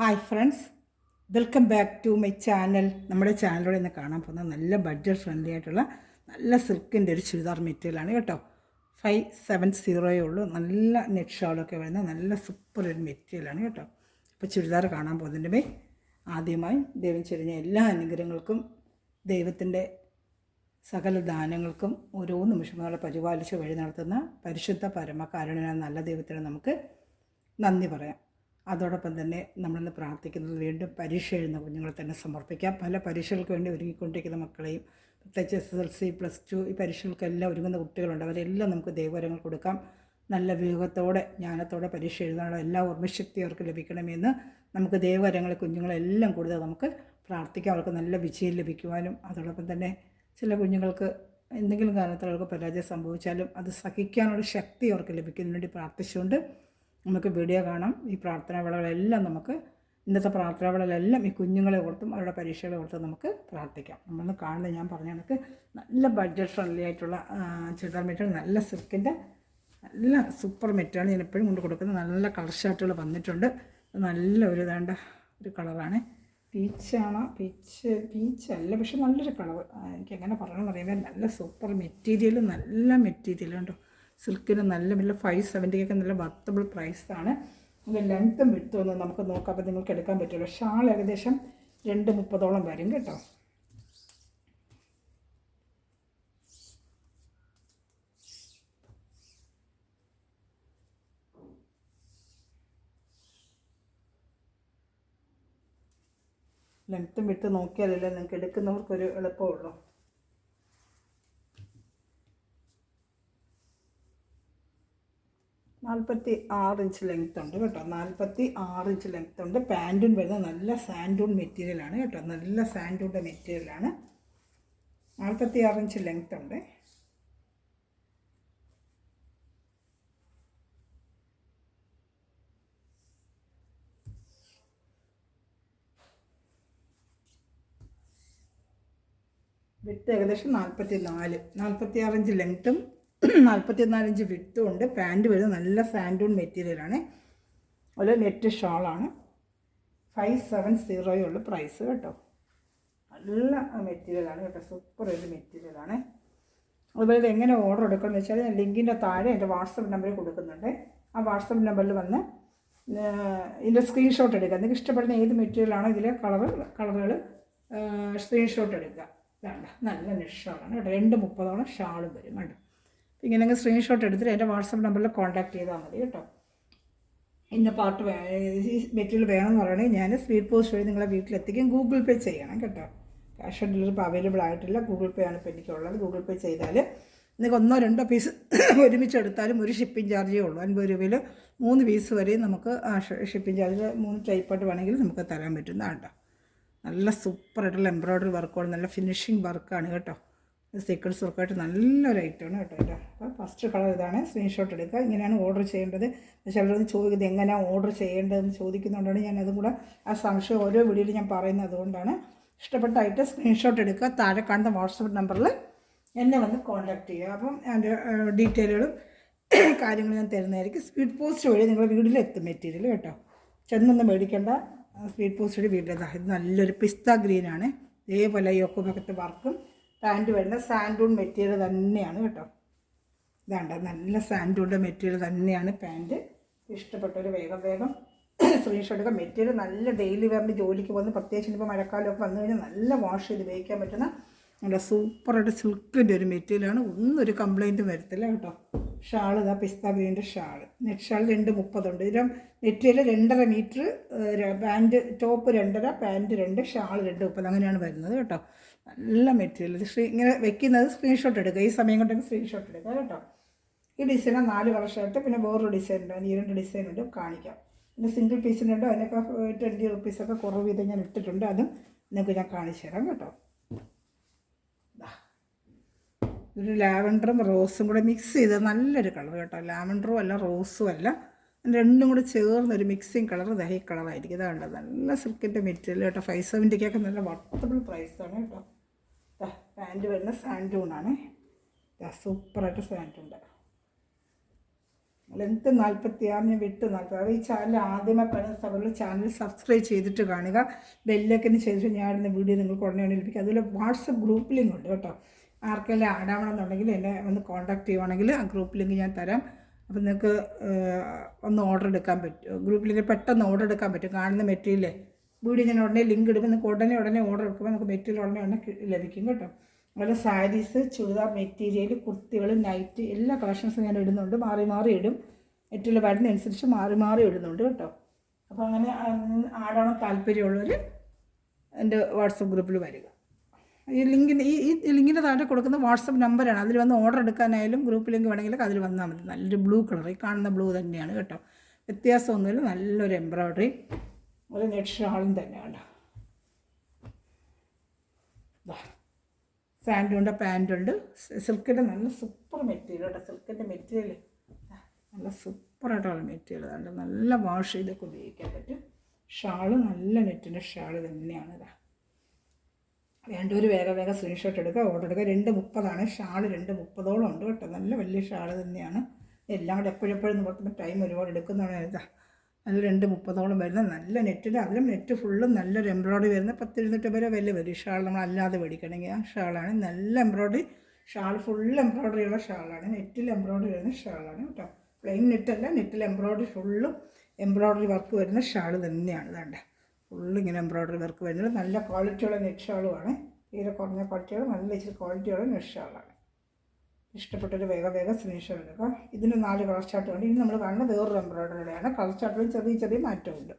Hi friends, welcome back to my channel. നമ്മുടെ ചാനലിലൂടെ ഇന്ന് കാണാൻ പോകുന്ന നല്ല ബഡ്ജറ്റ് ഫ്രണ്ട്ലി ആയിട്ടുള്ള നല്ല സിൽക്കിൻ്റെ ഒരു ചുരിദാർ മെറ്റീരിയലാണ് കേട്ടോ. 570 ഉള്ളൂ. നല്ല നെറ്റ് ഷാളൊക്കെ വരുന്ന നല്ല സൂപ്പർ ഒരു മെറ്റീരിയലാണ് കേട്ടോ. അപ്പോൾ ചുരിദാർ കാണാൻ പോകുന്നതിൻ്റെ ആദ്യമായി ദൈവം ചൊരിഞ്ഞ എല്ലാ അനുഗ്രഹങ്ങൾക്കും ദൈവത്തിൻ്റെ സകല ദാനങ്ങൾക്കും ഓരോ നിമിഷങ്ങളെ പരിപാലിച്ച് വഴി നടത്തുന്ന പരിശുദ്ധ പരമകാരുണ്യനായ നല്ല ദൈവത്തിന് നമുക്ക് നന്ദി പറയാം. അതോടൊപ്പം തന്നെ നമ്മളിന്ന് പ്രാർത്ഥിക്കുന്നത് വീണ്ടും പരീക്ഷ എഴുതുന്ന കുഞ്ഞുങ്ങളെ തന്നെ സമർപ്പിക്കാം. പല പരീക്ഷകൾക്ക് വേണ്ടി ഒരുങ്ങിക്കൊണ്ടിരിക്കുന്ന മക്കളെയും, പ്രത്യേകിച്ച് SSLC +2 ഈ പരീക്ഷകൾക്കെല്ലാം ഒരുങ്ങുന്ന കുട്ടികളുണ്ട്. അവരെല്ലാം നമുക്ക് ദൈവവരങ്ങൾ കൊടുക്കാം. നല്ല വിവേകത്തോടെ ജ്ഞാനത്തോടെ പരീക്ഷ എഴുതാനുള്ള എല്ലാ ഓർമ്മശക്തി അവർക്ക് ലഭിക്കണമെന്ന് നമുക്ക് ദൈവവരങ്ങളെ കുഞ്ഞുങ്ങളെല്ലാം കൂടുതൽ നമുക്ക് പ്രാർത്ഥിക്കാം. അവർക്ക് നല്ല വിജയം ലഭിക്കുവാനും, അതോടൊപ്പം തന്നെ ചില കുഞ്ഞുങ്ങൾക്ക് എന്തെങ്കിലും കാരണത്തിൽ അവർക്ക് പരാജയം സംഭവിച്ചാലും അത് സഹിക്കാനുള്ള ശക്തി അവർക്ക് ലഭിക്കുന്നതിന് വേണ്ടി പ്രാർത്ഥിച്ചുകൊണ്ട് നമുക്ക് വീഡിയോ കാണാം. ഈ പ്രാർത്ഥനാ വേളകളെല്ലാം നമുക്ക് ഇന്നത്തെ പ്രാർത്ഥനാ വേളകളെല്ലാം ഈ കുഞ്ഞുങ്ങളെ ഓർത്തും അവരുടെ പരീക്ഷകളെ ഓർത്തും നമുക്ക് പ്രാർത്ഥിക്കാം. നമ്മളൊന്ന് കാണുന്നത് ഞാൻ പറഞ്ഞ കണക്ക് നല്ല ബഡ്ജറ്റ് ഫ്രണ്ട്ലി ആയിട്ടുള്ള ചുരിദാർ മെറ്റീരിയൽ, നല്ല സിൽക്കിൻ്റെ നല്ല സൂപ്പർ മെറ്റീരിയലാണ്. ഞാൻ എപ്പോഴും കൊണ്ട് കൊടുക്കുന്നത്. നല്ല കളർ ഷർട്ടുകൾ വന്നിട്ടുണ്ട്. നല്ല ഒരു വേണ്ട ഒരു കളറാണ്. പീച്ചാണോ? പീച്ചല്ല, പക്ഷെ നല്ലൊരു കളർ. എനിക്ക് എങ്ങനെ പറയണമെന്ന് അറിയാൻ. നല്ല സൂപ്പർ മെറ്റീരിയൽ, നല്ല മെറ്റീരിയൽ ഉണ്ടോ. സിൽക്കിന് നല്ല 570 നല്ല വർത്തബിൾ പ്രൈസാണ്. അതിൻ്റെ ലെങ്ത്തും വിട്ടും നമുക്ക് നോക്കാം. അപ്പോൾ നിങ്ങൾക്ക് എടുക്കാൻ പറ്റുമല്ലോ. ഷാൾ ഏകദേശം 230 വരും കേട്ടോ. ലെങ്ത്തും വിട്ട് നോക്കിയാലല്ലേ നിങ്ങൾക്ക് എടുക്കുന്നവർക്കൊരു എളുപ്പമുള്ളൂ. 46 ഇഞ്ച് ലെങ്ത് ഉണ്ട് കേട്ടോ. 46 ഇഞ്ച് ലെങ്ത് ഉണ്ട്. പാൻറ്റും വരുന്നത് നല്ല സാൻഡൂൺ മെറ്റീരിയലാണ് കേട്ടോ. നല്ല സാൻഡൂണിൻ്റെ മെറ്റീരിയലാണ്. 46 ഇഞ്ച് ലെങ്ത് ഉണ്ട്. വിട്ട് ഏകദേശം 46 ഇഞ്ച് ലെങ്ത്തും 44 ഇഞ്ച് വിട്ടും ഉണ്ട്. പാൻറ്റ് വരുന്നത് നല്ല സാൻഡൂൺ മെറ്റീരിയലാണ്. ഒരു നെറ്റ് ഷാളാണ്. 570 ഉള്ള പ്രൈസ് കേട്ടോ. നല്ല മെറ്റീരിയലാണ് കേട്ടോ. സൂപ്പർ ഒരു മെറ്റീരിയലാണ്. അതുപോലെ ഇത് എങ്ങനെ ഓർഡർ എടുക്കണമെന്ന് വെച്ചാൽ ഞാൻ ലിങ്കിൻ്റെ താഴെ എൻ്റെ വാട്സപ്പ് നമ്പറിൽ കൊടുക്കുന്നുണ്ട്. ആ വാട്സപ്പ് നമ്പറിൽ വന്ന് ഇതിൻ്റെ സ്ക്രീൻഷോട്ട് എടുക്കുക. നിങ്ങൾക്ക് ഇഷ്ടപ്പെടുന്ന ഏത് മെറ്റീരിയലാണോ ഇതിലെ കളറുകൾ സ്ക്രീൻഷോട്ട് എടുക്കുക. വേണ്ട നല്ല നെറ്റ് ഷാളാണ് കേട്ടോ. 230 ഷാളും വരും കേട്ടോ. ഇങ്ങനെ സ്ക്രീൻഷോട്ട് എടുത്തിട്ട് എൻ്റെ വാട്സപ്പ് നമ്പറിൽ കോൺടാക്ട് ചെയ്താൽ മതി കേട്ടോ. ഇന്ന പാർട്ട് ഈ മെറ്റീരിയൽ വേണമെന്ന് പറയുകയാണെങ്കിൽ ഞാൻ സ്പീഡ് പോസ്റ്റ് വഴി നിങ്ങളെ വീട്ടിലെത്തിക്കും. ഗൂഗിൾ പേ ചെയ്യണം കേട്ടോ. ക്യാഷ് ഓൺ ഡെലിവറി ഇപ്പോൾ അവൈലബിൾ ആയിട്ടില്ല. ഗൂഗിൾ പേ ആണ് ഇപ്പോൾ എനിക്കുള്ളത്. ഗൂഗിൾ പേ ചെയ്താൽ നിങ്ങൾക്ക് 1-2 പീസ് ഒരുമിച്ച് എടുത്താലും ഒരു ഷിപ്പിംഗ് ചാർജേ ഉള്ളൂ. 50 രൂപയിൽ 3 പീസ് വരെയും നമുക്ക് ഷിപ്പിംഗ് ചാർജ് 3 ടൈപ്പായിട്ട് വേണമെങ്കിൽ നമുക്ക് തരാൻ പറ്റുന്നതാണ് കേട്ടോ. നല്ല സൂപ്പറായിട്ടുള്ള എംബ്രോയ്ഡറി വർക്കാണ്. നല്ല ഫിനിഷിങ് വർക്കാണ് കേട്ടോ. സീക്വൻസ് വർക്കായിട്ട് നല്ലൊരു ഐറ്റമാണ് കേട്ടോ. അപ്പോൾ ഫസ്റ്റ് കളർ ഇതാണ്. സ്ക്രീൻഷോട്ട് എടുക്കുക. ഇങ്ങനെയാണ് ഓർഡർ ചെയ്യേണ്ടത്. ചിലരൊന്ന് ചോദിക്കുന്നത് എങ്ങനെയാണ് ഓർഡർ ചെയ്യേണ്ടതെന്ന് ചോദിക്കുന്നുണ്ടാണ്. ഞാൻ അതും കൂടെ ആ സംശയം ഓരോ വീഡിയോയിൽ ഞാൻ പറയുന്നത്. അതുകൊണ്ടാണ് ഇഷ്ടപ്പെട്ടായിട്ട് സ്ക്രീൻഷോട്ട് എടുക്കുക. താഴെ കാണുന്ന വാട്സപ്പ് നമ്പറിൽ എന്നെ വന്ന് കോൺടാക്റ്റ് ചെയ്യുക. അപ്പം അതിൻ്റെ ഡീറ്റെയിലുകളും കാര്യങ്ങളും ഞാൻ തരുന്നതായിരിക്കും. സ്പീഡ് പോസ്റ്റ് വഴി നിങ്ങളുടെ വീട്ടിലെത്തും മെറ്റീരിയൽ കേട്ടോ. ചെന്നൊന്നും മേടിക്കേണ്ട. സ്പീഡ് പോസ്റ്റ് വഴി വീട്ടിലെത്താം. ഇത് നല്ലൊരു പിസ്ത ഗ്രീനാണ്. ഇതേപോലെ യോക്കുമൊക്കെ വർക്കും. പാൻറ്റ് വരുന്ന സാൻഡൂൺ മെറ്റീരിയൽ തന്നെയാണ് കേട്ടോ. ഇതാണ്ട് നല്ല സാൻഡൂണിൻ്റെ മെറ്റീരിയൽ തന്നെയാണ് പാൻറ്റ്. ഇഷ്ടപ്പെട്ടൊരു വേഗം സ്ക്രീൻഷോട്ട് എടുക്കുക. മെറ്റീരിയൽ നല്ല ഡെയിലി വെയറിന് ജോലിക്ക് പോകുന്ന, പ്രത്യേകിച്ച് ഇപ്പോൾ മഴക്കാലമൊക്കെ വന്നു കഴിഞ്ഞാൽ നല്ല വാഷ് ചെയ്ത് ഉപയോഗിക്കാൻ പറ്റുന്ന നല്ല സൂപ്പറായിട്ട് സിൽക്കിൻ്റെ ഒരു മെറ്റീരിയലാണ്. ഒന്നൊരു കംപ്ലൈൻറ്റും വരത്തില്ല കേട്ടോ. ഷാൾ ഇതാ പിസ്ത ഗ്രീൻ്റെ ഷാൾ. നെറ്റ് ഷാൾ 230 ഉണ്ട്. ഇതിലും material 2.5 metre, pant top 2.5, pant 2, shawl 230 അങ്ങനെയാണ് വരുന്നത് കേട്ടോ. നല്ല മെറ്റീരിയൽ. ഇത് ഇങ്ങനെ വെക്കുന്നത് സ്ക്രീൻഷോട്ട് എടുക്കുക. ഈ സമയം കൊണ്ടൊക്കെ സ്ക്രീൻഷോട്ട് എടുക്കുക കേട്ടോ. ഈ ഡിസൈനാണ് 4 കളർ ഷർട്ട്. പിന്നെ വേറൊരു ഡിസൈൻ ഉണ്ട്. ഈ 2 ഡിസൈൻ ഉണ്ട്, കാണിക്കാം. പിന്നെ സിംഗിൾ പീസിനുണ്ട്. അതിനൊക്കെ 20 റുപ്പീസൊക്കെ കുറവ് ചെയ്ത് ഞാൻ ഇട്ടിട്ടുണ്ട്. അതും നിങ്ങൾക്ക് ഞാൻ കാണിച്ചു തരാം കേട്ടോ. ഒരു ലാവൻഡറും റോസും കൂടെ മിക്സ് ചെയ്ത് നല്ലൊരു കളർ കേട്ടോ. ലാവൻഡറും അല്ല റോസും അല്ല, രണ്ടും കൂടെ ചേർന്നൊരു മിക്സിങ് കളർ. ഈ കളറായിരിക്കും. ഇതാണ് നല്ല സിൽക്കിൻ്റെ മെറ്റീരിയൽ കേട്ടോ. 570 നല്ല വർത്തബിൾ പ്രൈസാണ് കേട്ടോ. പാൻറ്റ് വരുന്ന സാൻഡൂണാണ്. സൂപ്പറായിട്ട് സാൻഡുണ്ട്. ലെങ്ത്ത് 46, ഞാൻ വിട്ട് 40. ഈ ചാനൽ ആദ്യമേ കാണുന്ന സമയത്ത് ചാനൽ സബ്സ്ക്രൈബ് ചെയ്തിട്ട് കാണുക. ബെല്ലൈക്കന് ശേഷം ഞാൻ ഇടുന്ന വീഡിയോ നിങ്ങൾക്ക് ഉടനെ ലഭിക്കും. അതുപോലെ വാട്സപ്പ് ഗ്രൂപ്പ് ലിങ്ക് ഉണ്ട് കേട്ടോ. ആർക്കെല്ലാം ആഡ് ആവണമെന്നുണ്ടെങ്കിൽ എന്നെ ഒന്ന് കോൺടാക്ട് ചെയ്യുവാണെങ്കിൽ ആ ഗ്രൂപ്പ് ലിങ്ക് ഞാൻ തരാം. അപ്പോൾ നിങ്ങൾക്ക് ഒന്ന് ഓർഡർ എടുക്കാൻ പറ്റും. ഗ്രൂപ്പ് ലിങ്ക് പെട്ടെന്ന് ഓർഡർ എടുക്കാൻ പറ്റും. കാണുന്ന മെറ്റീരിയൽ വീഡിയോ ഞാൻ ഉടനെ ലിങ്ക് ഇടുമ്പോൾ നിങ്ങൾക്ക് ഉടനെ ഓർഡർ എടുക്കുമ്പോൾ നമുക്ക് മെറ്റീരിയൽ ഉടനെ ലഭിക്കും കേട്ടോ. അതുപോലെ സാരീസ്, ചുരിദാർ മെറ്റീരിയൽ, കുർത്തികൾ, നൈറ്റ് എല്ലാ കളക്ഷൻസും ഞാൻ ഇടുന്നുണ്ട്. മാറി ഇടും. മെറ്റീരിയൽ വരുന്നതനുസരിച്ച് മാറി ഇടുന്നുണ്ട് കേട്ടോ. അപ്പോൾ അങ്ങനെ ആടാൻ താല്പര്യമുള്ളവർ എൻ്റെ വാട്സപ്പ് ഗ്രൂപ്പിൽ വരിക. ഈ ലിങ്കിൻ്റെ താഴെ കൊടുക്കുന്ന വാട്സപ്പ് നമ്പറാണ്. അതിൽ വന്ന് ഓർഡർ എടുക്കാനായാലും ഗ്രൂപ്പ് ലിങ്ക് വേണമെങ്കിൽ അതിൽ വന്നാൽ മതി. നല്ലൊരു ബ്ലൂ കളർ, ഈ കാണുന്ന ബ്ലൂ തന്നെയാണ് കേട്ടോ. വ്യത്യാസമൊന്നുമില്ല. നല്ലൊരു എംബ്രോയ്ഡറി, ഒരു നെറ്റ് ഷാളും തന്നെയാണ്. സാൻഡുണ്ട്, പാൻറ്റുണ്ട്. സിൽക്കിൻ്റെ നല്ല സൂപ്പർ മെറ്റീരിയൽ കേട്ടോ. സിൽക്കിൻ്റെ മെറ്റീരിയൽ നല്ല സൂപ്പറായിട്ടുള്ള മെറ്റീരിയൽ. അതുകൊണ്ട് നല്ല വാഷ് ചെയ്തൊക്കെ ഉപയോഗിക്കാൻ പറ്റും. ഷാള് നല്ല നെറ്റിൻ്റെ ഷാള് തന്നെയാണ്. ഇതാ വേണ്ടൊരു വേഗം സ്ക്രീൻഷോട്ട് എടുക്കുക, ഓർഡർ എടുക്കുക. 2:30 ഷാള്. 2:30 ഉണ്ട് കേട്ടോ. നല്ല വലിയ ഷാള് തന്നെയാണ്. എല്ലാം കൂടെ എപ്പോഴും നോക്കുമ്പോൾ ടൈം ഒരുപാട് എടുക്കുന്നതാണ്. ഇതാ അത് 2:30 വരുന്ന നല്ല നെറ്റിൽ, അതിലും നെറ്റ് ഫുള്ളും നല്ലൊരു എംബ്രോയ്ഡറി വരുന്ന 10-250 വില വരും. ഷാൾ നമ്മൾ അല്ലാതെ മേടിക്കണമെങ്കിൽ ആ ഷാളാണ്. നല്ല എംബ്രോയ്ഡറി ഷാൾ, ഫുൾ എംബ്രോയ്ഡറി ഉള്ള ഷാളാണ്. നെറ്റിൽ എംബ്രോയ്ഡറി വരുന്ന ഷാളാണ് കേട്ടോ. പ്ലെയിൻ നെറ്റല്ല, നെറ്റിൽ എംബ്രോയ്ഡറി, ഫുള്ളും എംബ്രോയ്ഡറി വർക്ക് വരുന്ന ഷാൾ തന്നെയാണ്. ഇതാണ്ട് ഫുള്ളിങ്ങനെ എംബ്രോയ്ഡറി വർക്ക് വരുന്നത്. നല്ല ക്വാളിറ്റിയുള്ള നെറ്റ് ഷാളുമാണ്. തീരെ കുറഞ്ഞ ക്വാളിറ്റിയുള്ള നല്ല ഇച്ചിരി ക്വാളിറ്റിയുള്ള നെറ്റ് ഷാളാണ്. ഇഷ്ടപ്പെട്ടൊരു വേഗം സ്ക്രീൻഷോട്ട് എടുക്കുക. ഇതിന് 4 കളർ ചാർട്ടുണ്ട്. ഇനി നമ്മൾ കാണുന്ന വേറൊരു എംബ്രോയ്ഡറിയുടെയാണ്. കളർ ചാർട്ടിൽ ചെറിയ മാറ്റമുണ്ട്.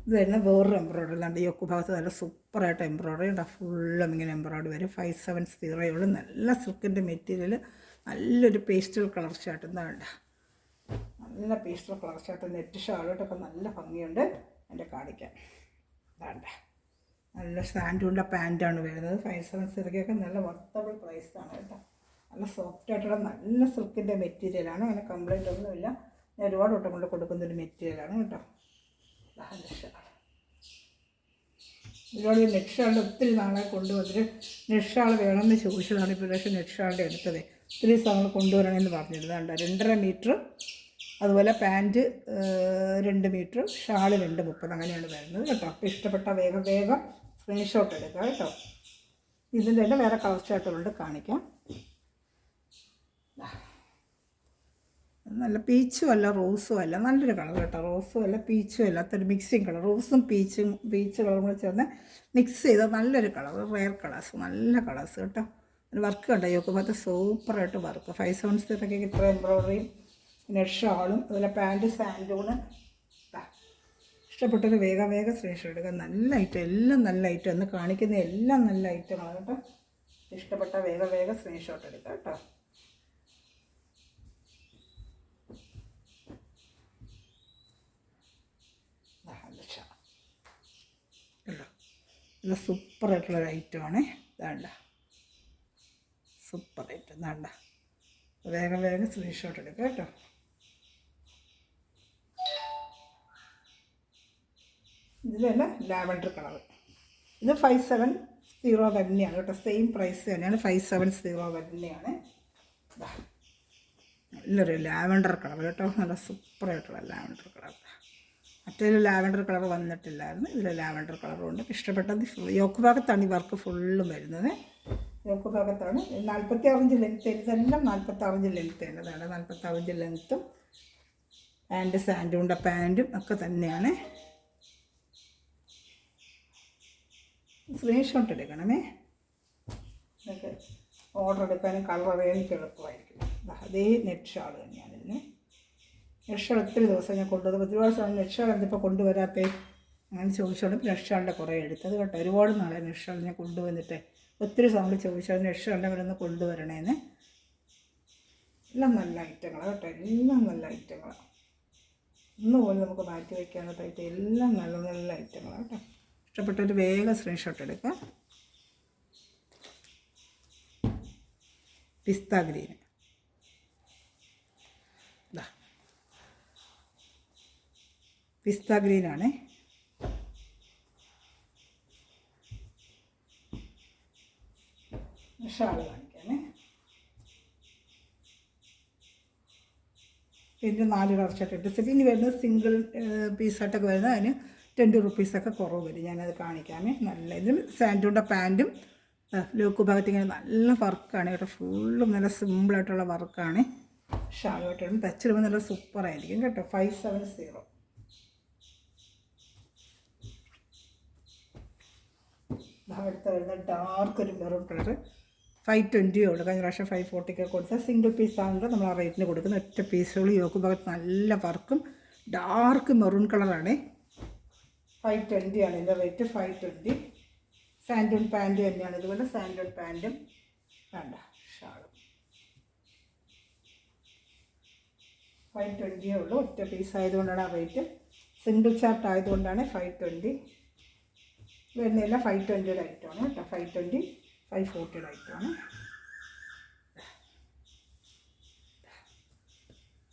ഇത് തന്നെ വേറൊരു എംബ്രോയ്ഡറി. അല്ലാണ്ട് യോക്ക് ഭാഗത്ത് നല്ല സൂപ്പറായിട്ട് എംബ്രോയ്ഡറി ഉണ്ട്. ഫുള്ളും ഇങ്ങനെ എംബ്രോയ്ഡറി വരും. 570 നല്ല സിൽക്കിൻ്റെ മെറ്റീരിയൽ. നല്ലൊരു പേസ്റ്റൽ കളർ ചാർട്ട്. എന്താണ്ട നല്ല പേസ്റ്റൽ കളർ ചാർട്ട്. നെറ്റ് ഷാളോട്ടൊക്കെ നല്ല ഭംഗിയുണ്ട്. എൻ്റെ കാണിക്കാൻ. ഇതാണ്ട നല്ല സാൻഡുള്ള പാൻറ്റാണ് വരുന്നത്. 570 നല്ല വർത്തബിൾ പ്രൈസാണ് കേട്ടോ. നല്ല സോഫ്റ്റായിട്ടുള്ള നല്ല സിൽക്കിൻ്റെ മെറ്റീരിയലാണ്. അങ്ങനെ കംപ്ലൈൻറ്റ് ഒന്നുമില്ല. ഞാൻ ഒരുപാട് വട്ടം കൊണ്ട് കൊടുക്കുന്നൊരു മെറ്റീരിയലാണ് കേട്ടോ. ഒരുപാട് നെറ്റ് ഷാളിൻ്റെ ഒത്തിരി നാളെ കൊണ്ടുവന്നിട്ട് നെറ്റ് ഷാൾ വേണമെന്ന് ചോദിച്ചതാണ്. ഇപ്പോൾ പക്ഷേ നെറ്റ് ഷാളിൻ്റെ എടുത്തത് ഒത്തിരി സമയം കൊണ്ടുവരണമെന്ന് പറഞ്ഞിരുന്നുണ്ട്. 2.5 മീറ്റർ, അതുപോലെ പാൻറ്റ് 2 മീറ്റർ, ഷാൾ 2:30 അങ്ങനെയാണ് വരുന്നത് കേട്ടോ. അപ്പോൾ ഇഷ്ടപ്പെട്ട വേഗം സ്ക്രീൻഷോട്ട് എടുക്കുക കേട്ടോ. ഇതിൻ്റെ തന്നെ വേറെ കളർ ചാർട്ടുകളുണ്ട്, കാണിക്കാം. നല്ല പീച്ചും അല്ല റോസും അല്ല, നല്ലൊരു കളർ കേട്ടോ. റോസും അല്ല പീച്ചും അല്ല, അതൊരു മിക്സിങ് കളർ. റോസും പീച്ച് കളറും കൂടെ ചേർന്ന് മിക്സ് ചെയ്ത നല്ലൊരു കളർ. റെയർ കളേഴ്സ്, നല്ല കളേഴ്സ് കേട്ടോ. വർക്ക് കണ്ടോ യോക്ക് ഭാഗത്ത് സൂപ്പറായിട്ട് വർക്ക്. 570 ഇത്ര എംബ്രോയ്ഡറിയും നെറ്റ് ഷാളും അതുപോലെ പാൻറ്റ് സാൻഡൂണ്. ഇഷ്ടപ്പെട്ടൊരു വേഗം സ്ക്രീൻഷോട്ട് എടുക്കുക. നല്ല ഐറ്റം, എല്ലാം നല്ല ഐറ്റം. എന്ന് കാണിക്കുന്ന എല്ലാം നല്ല ഐറ്റമാണ് കേട്ടോ. ഇഷ്ടപ്പെട്ട വേഗം സ്ക്രീൻഷോട്ട് എടുക്കുക കേട്ടോ. നല്ല സൂപ്പറായിട്ടുള്ളൊരു ഐറ്റമാണ്. ഇതാണ്ട സൂപ്പർ ഐറ്റം. ഇതാണ്ട വേഗം സ്ക്രീൻഷോട്ട് എടുക്കുക കേട്ടോ. ഇതിൽ തന്നെ ലാവൻഡർ കളർ. ഇത് 570 തന്നെയാണ് കേട്ടോ. സെയിം പ്രൈസ് തന്നെയാണ്. 570 തന്നെയാണ്. നല്ലൊരു ലാവൻഡർ കളർ കേട്ടോ. നല്ല സൂപ്പറായിട്ടുള്ള ലാവൻഡർ കളർ. മറ്റൊരു ലാവൻഡർ കളർ വന്നിട്ടില്ലായിരുന്നു. ഇതിൽ ലാവൻഡർ കളറുണ്ട്. ഇഷ്ടപ്പെട്ടത് യോക്ക് ഭാഗത്താണ് ഈ വർക്ക് ഫുള്ളും വരുന്നത്. യോക്ക് ഭാഗത്താണ്. 46 ഇഞ്ച് ലെങ്ത്ത്. ഇതെല്ലാം 46 ഇഞ്ച് ലെങ്ത്ത് തന്നെയാണ്. 46 ഇഞ്ച് ലെങ്ത്തും പാൻറ്റ് സാൻഡുണ്ട പാൻറ്റും ഒക്കെ തന്നെയാണ്. സ്ക്രീൻഷോട്ട് എടുക്കണമേ. നിങ്ങൾക്ക് ഓർഡർ എടുക്കാനും കളർ അറിയാനും എളുപ്പമായിരിക്കും. അതേ നെറ്റ് ഷാൾ തന്നെയാണ് ഇതിന്. നെറ്റ് ഷാൾ ഒത്തിരി ദിവസം ഞാൻ കൊണ്ടുവന്നത്. ഒരുപാട് സമയം നെറ്റ് ഷാൾ എന്തിപ്പോൾ കൊണ്ടുവരാത്തേ അങ്ങനെ ചോദിച്ചോണ്ട് നെറ്റ് ഷാളിൻ്റെ കുറേ എടുത്തത് കേട്ടോ. ഒരുപാട് നാളെ നെറ്റ് ഷാൾ ഞാൻ കൊണ്ടുവന്നിട്ട് ഒത്തിരി സമയം ചോദിച്ചാൽ നെറ്റ് ഷാളിൻ്റെ കൂടെ ഒന്ന് കൊണ്ടുവരണേന്ന്. എല്ലാം നല്ല ഐറ്റങ്ങളാണ് കേട്ടോ. എല്ലാം നല്ല ഐറ്റങ്ങളാണ്. ഒന്നുപോലും നമുക്ക് മാറ്റി വയ്ക്കാനുള്ള ഐറ്റം. എല്ലാം നല്ല ഐറ്റങ്ങളാണ് കേട്ടോ. ഇഷ്ടപ്പെട്ടൊരു വേഗം സ്ക്രീൻഷോട്ട് എടുക്കുക. പിസ്ത ഗ്രീൻ. പിസ്ത ഗ്രീനാണ്. ഷാൾ കാണിക്കാമേ. ഇതിൻ്റെ 4 കളർ ചാർട്ട് ഇട്ട് സെറ്റ്. ഇനി വരുന്നത് സിംഗിൾ പീസായിട്ടൊക്കെ വരുന്നത് അതിന് 20 റുപ്പീസൊക്കെ കുറവ് വരും. ഞാനത് കാണിക്കാമേ. നല്ല ഇതിൽ സാൻഡൂണിൻ്റെ പാൻറ്റും ലോക്ക് ഭാഗത്ത് ഇങ്ങനെ നല്ല വർക്കാണ് കേട്ടോ. ഫുള്ളും നല്ല സിമ്പിളായിട്ടുള്ള വർക്കാണ്. ഷാളുമായിട്ടാണ് തച്ചിടുമ്പോൾ നല്ല സൂപ്പറായിരിക്കും കേട്ടോ. 570. അടുത്ത വരുന്ന ഡാർക്ക് ഒരു മെറൂൺ കളർ 520 ഉള്ളൂ. കഴിഞ്ഞ പ്രാവശ്യം 540 കൊടുത്ത സിംഗിൾ പീസ് ആകുമ്പോൾ നമ്മൾ ആ റേറ്റിന് കൊടുക്കുന്ന ഒറ്റ പീസുകൾ. യോക്ക് ഭാഗത്ത് നല്ല വർക്കും ഡാർക്ക് മെറൂൺ കളറാണ്. 520 ആണ് ഇതിൻ്റെ റേറ്റ്. 520. സാൻഡൂൺ പാൻറ്റ് തന്നെയാണ്. ഇതുപോലെ സാൻഡൂൺ പാൻറ്റും വേണ്ട ഷാളും 520 ഉള്ളൂ. ഒറ്റ പീസ് ആയതുകൊണ്ടാണ് ആ റേറ്റ്. സിംഗിൾ ചാർട്ട് ആയതുകൊണ്ടാണ് 520 വരുന്നില്ല. 520 ഐറ്റമാണ് കേട്ടോ. 520 540 ഐറ്റമാണ്.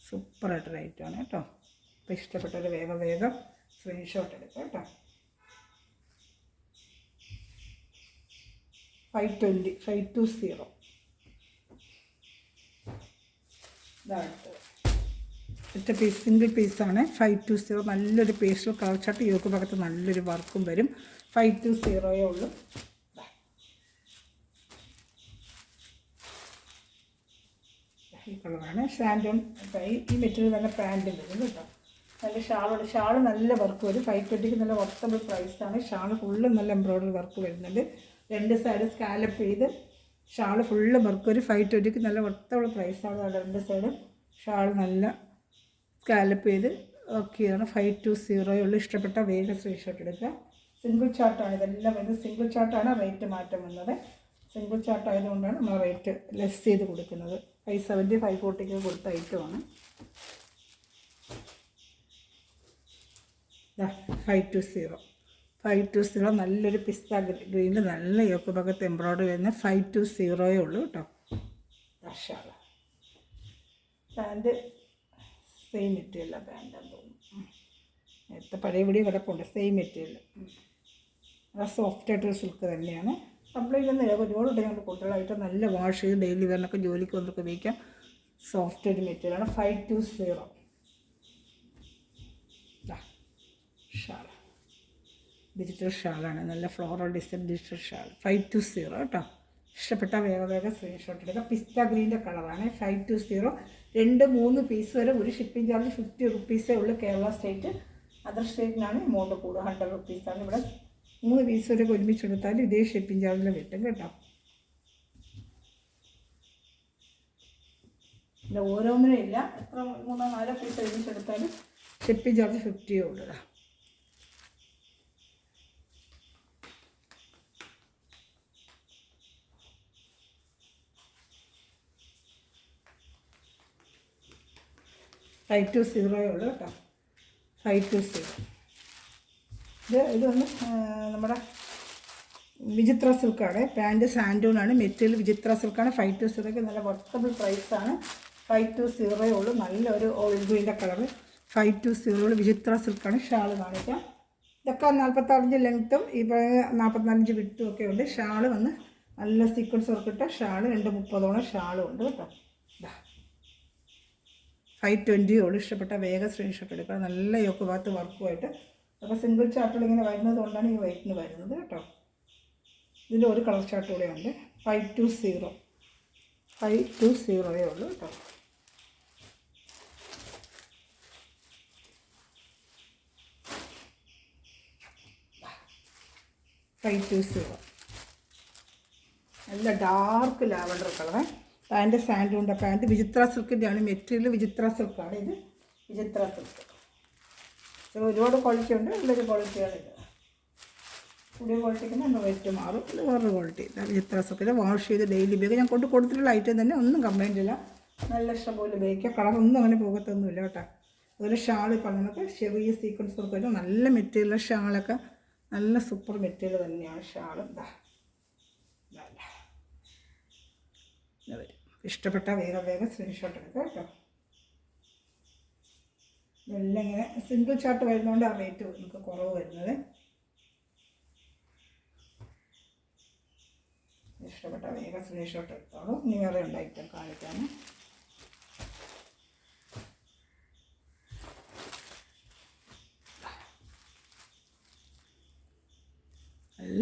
സൂപ്പറായിട്ടൊരു ഐറ്റമാണ് കേട്ടോ. അപ്പോൾ ഇഷ്ടപ്പെട്ടൊരു വേഗം സ്ക്രീൻഷോട്ട് എടുക്കുക കേട്ടോ. 520 ഇതാണ് ഒറ്റ പീസ് സിംഗിൾ പീസാണ്. 520 നല്ലൊരു പേസ്റ്റൽ കളർ ചാർട്ട്. യോക്ക് ഭാഗത്ത് നല്ലൊരു വർക്കും വരും. 520 ഉള്ളൂ. ഈ കളറാണ് സാൻഡൂൺ. ഈ മെറ്റീരിയൽ നല്ല പാൻറ്റും വരും കേട്ടോ. നല്ല ഷാളോട് ഷാൾ നല്ല വർക്ക് വരും. 520 നല്ല വർത്തബിൾ പ്രൈസാണ്. ഷാൾ ഫുള്ളും നല്ല എംബ്രോയ്ഡറി വർക്ക് വരുന്നുണ്ട്. 2 സൈഡ് സ്കാലപ്പ് ചെയ്ത് ഷാൾ ഫുള്ള് വർക്ക് വരും. 520 നല്ല വർത്തബിൾ പ്രൈസാണ്. 2 സൈഡ് ഷാൾ നല്ല സ്കാലപ്പ് ചെയ്ത് ഓക്കെയാണ്. 520 ഉള്ളൂ. ഇഷ്ടപ്പെട്ട വേഗം സ്ക്രീൻഷോട്ട് എടുക്കുക. സിംഗിൾ ചാർട്ടാണ് ഇതെല്ലാം വരുന്നത്. സിംഗിൾ ചാർട്ടാണ് റേറ്റ് മാറ്റം വന്നത്. സിംഗിൾ ചാർട്ട് ആയതുകൊണ്ടാണ് നമ്മൾ റേറ്റ് ലെസ് ചെയ്ത് കൊടുക്കുന്നത്. 570 540 കൊടുത്ത ഐറ്റമാണ്. 520 നല്ലൊരു പിസ്ത ഗ്രീനിൽ നല്ല യോക്ക് ഭാഗത്ത് എംബ്രോയ്ഡറി വരുന്ന 520 ഉള്ളൂ കേട്ടോ. ഷാള പാൻറ്റ് സെയിം മെറ്റീരിയൽ പാൻറ്റാന്ന് തോന്നുന്നു. നേരത്തെ പഴയ വീഡിയോ കിടപ്പുണ്ട്. Same material. അത് സോഫ്റ്റായിട്ടൊരു സിൽക്ക് തന്നെയാണ്. കംപ്ലൈൻ്റ് ഒന്നും ഇല്ല. ഒരുപാട് ഞങ്ങൾ കുട്ടികളായിട്ട് നല്ല വാഷ് ചെയ്ത് ഡെയിലി വെയറിനൊക്കെ ജോലിക്ക് വന്നൊക്കെ ഉപയോഗിക്കാം. സോഫ്റ്റ് ഒരു മെറ്റീരിയലാണ്. 520 ഷാൾ ഡിജിറ്റൽ ഷാളാണ്. നല്ല ഫ്ലോറൽ ഡിസൈൻ ഡിജിറ്റൽ ഷാൾ 520 കേട്ടോ. ഇഷ്ടപ്പെട്ട വേഗം സ്ക്രീൻഷോട്ട് എടുക്കുക. പിസ്ത ഗ്രീൻ്റെ കളറാണ്. 520 2-3 പീസ് വരെ ഒരു ഷിപ്പിംഗ് ചാർജ് 50 റുപ്പീസേ ഉള്ളൂ. കേരള സ്റ്റേറ്റ്. അതർ സ്റ്റേറ്റിനാണ് എമൗണ്ട് കൂടുക. 100 റുപ്പീസാണ്. ഇവിടെ 3 പീസ് വരെ ഒരുമിച്ചെടുത്താൽ ഇതേ ഷിപ്പിംഗ് ചാർജിൽ കിട്ടും കേട്ടോ. പിന്നെ ഓരോന്നിനും ഇല്ല. എത്ര 3-4 പീസ് ഒരുമിച്ചെടുത്താലും ഷിപ്പിംഗ് ചാർജ് 50 ഉള്ളൂ. 520 ഉള്ളൂ കേട്ടോ. 520 ഇതൊന്ന് നമ്മുടെ വിചിത്ര സിൽക്കാണ്. പാൻറ്റ് സാൻഡൂണാണ്. മെറ്റീരിയൽ വിചിത്ര സിൽക്കാണ്. 520 നല്ല വർത്തബിൾ പ്രൈസാണ്. 520 ഉള്ളൂ. നല്ലൊരു ഓയിൽ ഗ്രീൻ്റെ കളറ്. 520 വിചിത്ര സിൽക്കാണ്. ഷാൾ കാണിക്കാം. ഇതൊക്കെ 45 ലെങ്ത്തും ഈ 45 വിട്ടും ഒക്കെ ഉണ്ട്. ഷാൾ വന്ന് നല്ല സീക്വൻസ് വർക്കിട്ട ഷാൾ 230 ഷാളും ഉണ്ട് കേട്ടോ. 520 ഉള്ളൂ. ഇഷ്ടപ്പെട്ട വേഗം സ്ക്രീൻഷോട്ട് എടുക്കുക. നല്ല യോക്ക് ഭാഗത്ത് വർക്കുമായിട്ട്. അപ്പോൾ സിംഗിൾ ചാർട്ടുകൾ ഇങ്ങനെ വരുന്നത് കൊണ്ടാണ് ഈ റേറ്റിന് വരുന്നത് കേട്ടോ. ഇതിൻ്റെ ഒരു കളർ ചാർട്ട് കൂടെ ഉണ്ട്. 520 ഉള്ളൂ കേട്ടോ. 520 നല്ല ഡാർക്ക് ലാവൻഡർ കളറ്. പാൻറ്റ് സാൻഡൂണിൻ്റെ പാൻറ്റ് വിചിത്ര സിൽക്കിൻ്റെയാണ്. മെറ്റീരിയൽ വിചിത്ര സിൽക്കാണ്. ഇത് വിചിത്ര സിൽക്ക്. ഒരുപാട് ക്വാളിറ്റി ഉണ്ട്. നല്ലൊരു ക്വാളിറ്റിയാണ് ഇത്. പുതിയ ക്വാളിറ്റിക്ക് നമ്മൾ റേറ്റ് മാറും. ഇത് വേറൊരു ക്വാളിറ്റി. വിചിത്ര സിൽക്കിൽ വാഷ് ചെയ്ത് ഡെയിലി ഉപയോഗിക്കുക. ഞാൻ കൊടുത്തിട്ടുള്ള ഐറ്റം തന്നെ. ഒന്നും കംപ്ലൈൻ്റ് ഇല്ല. നല്ല ഇഷ്ടംപോലെ ഉപയോഗിക്കുക. കളറൊന്നും അങ്ങനെ പോകത്തൊന്നുമില്ല കേട്ടോ. അതുപോലെ ഷാൾ പറഞ്ഞതൊക്കെ ചെറിയ സീക്വൻസ് കൊടുക്കുക. നല്ല മെറ്റീരിയൽ ഷാളൊക്കെ നല്ല സൂപ്പർ മെറ്റീരിയൽ തന്നെയാണ് ഷാളും. ഇഷ്ടപ്പെട്ട വേഗം സ്ക്രീൻഷോട്ട് എടുക്കുക കേട്ടോ. ഇതെല്ലാം ഇങ്ങനെ സിംഗിൾ ചാർട്ട് വരുന്നതുകൊണ്ട് ആ റേറ്റ് നമുക്ക് കുറവ് വരുന്നത്. ഇഷ്ടപ്പെട്ട വേഗം സ്ക്രീൻഷോട്ട് എടുത്തോളൂ. ഇനി വേറെ ഉണ്ടായിട്ട് കാണിക്കാൻ.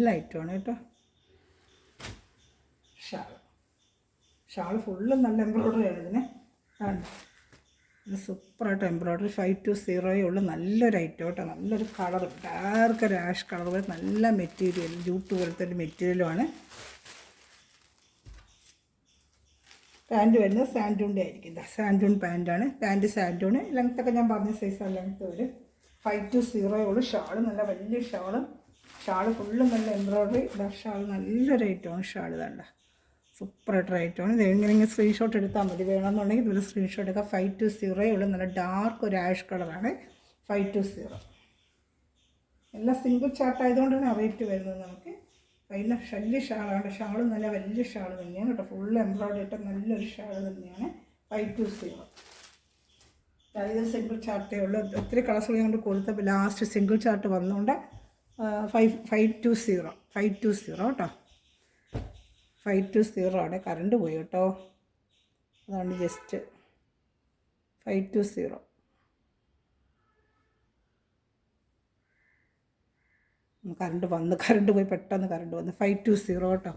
നല്ല ഐറ്റമാണ് കേട്ടോ. ഷാൾ ഫുള്ളും നല്ല എംബ്രോയ്ഡറിയാണ് ഇതിന്. ഇത് സൂപ്പറായിട്ട് എംബ്രോയ്ഡറി 520 ഉള്ളു. നല്ലൊരു ഐറ്റം കേട്ടോ. നല്ലൊരു കളർ, ഡാർക്ക് ഒരു ആഷ് കളർ പോലെ നല്ല മെറ്റീരിയൽ, ജൂട്ട് പോലത്തെ ഒരു മെറ്റീരിയലുമാണ്. പാൻറ്റ് വരുന്നത് സാൻഡൂണിൻ്റെ ആയിരിക്കും. സാൻഡൂൺ പാൻറ്റാണ്. പാൻറ്റ് സാൻഡൂണ്. ലെങ്ത്തൊക്കെ ഞാൻ പറഞ്ഞ സൈസാണ് ലെങ്ത്ത് വരും. 520 ഉള്ളു. ഷാള് നല്ല വലിയ ഷാള് ഫുള്ളും നല്ല എംബ്രോയ്ഡറി. ഷാൾ നല്ലൊരു ഐറ്റമാണ്. ഷാൾ വേണ്ട സൂപ്പറായിട്ടൊരു ഐറ്റമാണ്. ഇത് എങ്ങനെ സ്ക്രീൻഷോട്ട് എടുത്താൽ മതി. വേണമെന്നുണ്ടെങ്കിൽ ഇതിൽ സ്ക്രീൻഷോട്ട് എടുക്കുക. 520 ഉള്ളു. നല്ല ഡാർക്ക് ഒരു ആഷ് കളറാണ് 520. എല്ലാം സിംഗിൾ ചാർട്ടായതുകൊണ്ടാണ് റേറ്റ് വരുന്നത് നമുക്ക്. അതിന് വലിയ ഷാളാണ്. ഷാള് നല്ല വലിയ ഷാൾ തന്നെയാണ് കേട്ടോ. ഫുൾ എംബ്രോയ്ഡറി ഇട്ട നല്ലൊരു ഷാൾ തന്നെയാണ് 520. അതായത് സിംഗിൾ ചാർട്ടേ ഉള്ളൂ. ഒത്തിരി കളേഴ്സ് കൊണ്ട് കൊടുത്തപ്പോൾ ലാസ്റ്റ് സിംഗിൾ ചാർട്ട് വന്നുകൊണ്ട് 520 കേട്ടോ. 520 ആണ്. കറണ്ട് പോയി കേട്ടോ. അതാണ് ജസ്റ്റ് 520. കറണ്ട് പോയി, പെട്ടെന്ന് കറണ്ട് വന്ന് 520 കേട്ടോ.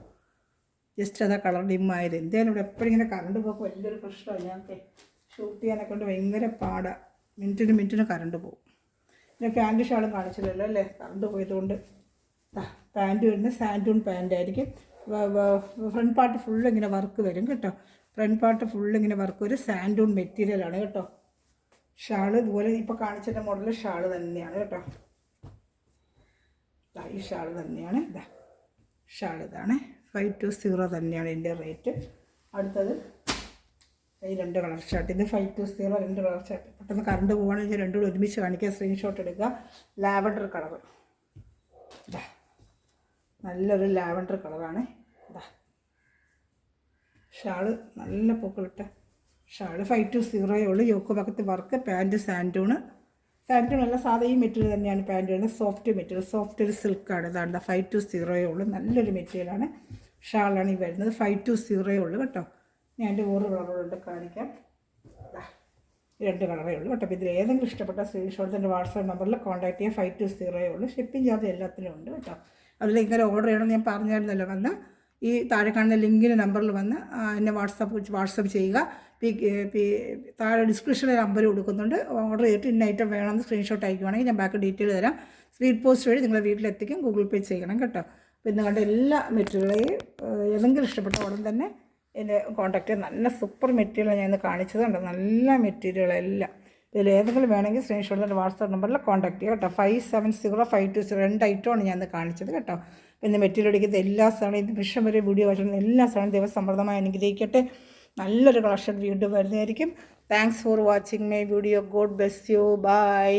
ജസ്റ്റ് അതാ കളർ ഡിമ്മായത്. എന്തായാലും ഇവിടെ എപ്പോഴും ഇങ്ങനെ കറണ്ട് പോക്ക് വലിയൊരു പ്രശ്നമാണ്. ഞങ്ങൾക്ക് ഷൂട്ട് ചെയ്യാനൊക്കെ കൊണ്ട് ഭയങ്കര പാടാണ്. മിനിറ്റിന് കറണ്ട് പോകും. പിന്നെ പാൻറ്റ് ഷാളും കാണിച്ചില്ലല്ലോ അല്ലേ, കറണ്ട് പോയതുകൊണ്ട്. പാൻറ്റ് വരുന്നത് സാൻഡൂൺ പാൻറ്റായിരിക്കും. ഫ്രണ്ട് പാർട്ട് ഫുള്ള് ഇങ്ങനെ വർക്ക് വരും കേട്ടോ. ഫ്രണ്ട് പാർട്ട് ഫുള്ള് ഇങ്ങനെ വർക്ക് വരും. സാൻഡൂൺ മെറ്റീരിയലാണ് കേട്ടോ. ഷാള് ഇതുപോലെ ഇപ്പോൾ കാണിച്ചിട്ട് മോഡൽ ഷാള് തന്നെയാണ് കേട്ടോ. ഈ ഷാൾ തന്നെയാണ്. ഷാൾ ഇതാണ് 520 തന്നെയാണ് ഇതിൻ്റെ റേറ്റ്. അടുത്തത് ഈ 2 കളർ ഷർട്ട്. ഇത് 520 2 കളർ ഷർട്ട്. പെട്ടെന്ന് കറണ്ട് പോകുകയാണെങ്കിൽ രണ്ടും കൂടി ഒരുമിച്ച് കാണിക്കുക. സ്ക്രീൻഷോട്ട് എടുക്കുക. ലാവൻഡർ കളർ, നല്ലൊരു ലാവൻഡർ കളറാണ്. ഷാള് നല്ല പൂക്കളിട്ട ഷാള് 520 ഉള്ളു. യോക്ക് ഭാഗത്ത് വർക്ക്. പാൻറ്റ് സാൻഡൂണ് നല്ല സാധാ ഈ മെറ്റീരിയൽ തന്നെയാണ് പാൻറ്റ് വരുന്നത്. സോഫ്റ്റ് മെറ്റീരിയൽ, സോഫ്റ്റ് ഒരു സിൽക്കാണ്. ഇതാണ് 520 ഉള്ളു. നല്ലൊരു മെറ്റീരിയലാണ്. ഷാളാണ് ഈ വരുന്നത്. 520 ഉള്ളു കേട്ടോ. ഞാൻ എൻ്റെ ഓരോ കളറുകളുണ്ട് കാണിക്കാം. 2 കളറേ ഉള്ളൂ കേട്ടോ. അപ്പോൾ ഇതിൽ ഏതെങ്കിലും ഇഷ്ടപ്പെട്ട സ്ക്രീൻഷോട്ട് എൻ്റെ വാട്സാപ്പ് നമ്പറിൽ കോൺടാക്ട് ചെയ്യുക. 520 ഉള്ളൂ. ഷിപ്പിംഗ് ചാർജ് എല്ലാത്തിനും ഉണ്ട് കേട്ടോ. അതിൽ ഇങ്ങനെ ഓർഡർ ചെയ്യണമെന്ന് ഞാൻ പറഞ്ഞായിരുന്നല്ലോ. വന്ന് ഈ താഴെ കാണുന്ന ലിങ്കിൻ്റെ നമ്പറിൽ വന്ന് എന്നെ വാട്സപ്പ് ചെയ്യുക. താഴെ ഡിസ്ക്രിപ്ഷനിൽ നമ്പർ കൊടുക്കുന്നുണ്ട്. ഓർഡർ ചെയ്തിട്ട് ഇന്ന ഐറ്റം വേണമെന്ന് സ്ക്രീൻഷോട്ട് അയക്കുവാണെങ്കിൽ ഞാൻ ബാക്കി ഡീറ്റെയിൽ തരാം. സ്പീഡ് പോസ്റ്റ് വഴി നിങ്ങളുടെ വീട്ടിലെത്തിക്കും. ഗൂഗിൾ പേ ചെയ്യണം കേട്ടോ. അപ്പോൾ ഇന്ന് കണ്ട എല്ലാ മെറ്റീരിയലെയും ഏതെങ്കിലും ഇഷ്ടപ്പെട്ട ഉടൻ തന്നെ എന്നെ കോൺടാക്ട് ചെയ്ത്. നല്ല സൂപ്പർ മെറ്റീരിയലാണ് ഞാൻ ഇന്ന് കാണിച്ചത് കണ്ടോ. നല്ല മെറ്റീരിയലെല്ലാം. ഇതിൽ ഏതെങ്കിലും വേണമെങ്കിൽ സ്ക്രീൻഷോട്ട് എൻ്റെ വാട്സാപ്പ് നമ്പറിൽ കോൺടാക്ട് ചെയ്യുക കേട്ടോ. 570 2 ഐറ്റമാണ് ഞാൻ ഇന്ന് കാണിച്ചത് കേട്ടോ. പിന്നെ മെറ്റീരിയൽ അടിക്കുന്ന എല്ലാ സാധനവും ഇത് വിഷം വരെ വീഡിയോ വായിച്ചിരുന്ന എല്ലാ സാധനവും ദൈവസമൃദ്ധമായി അനുഗ്രഹിക്കട്ടെ. നല്ലൊരു കളക്ഷൻ വീണ്ടും വരുന്നതായിരിക്കും. Thanks for watching my video. God bless you. By.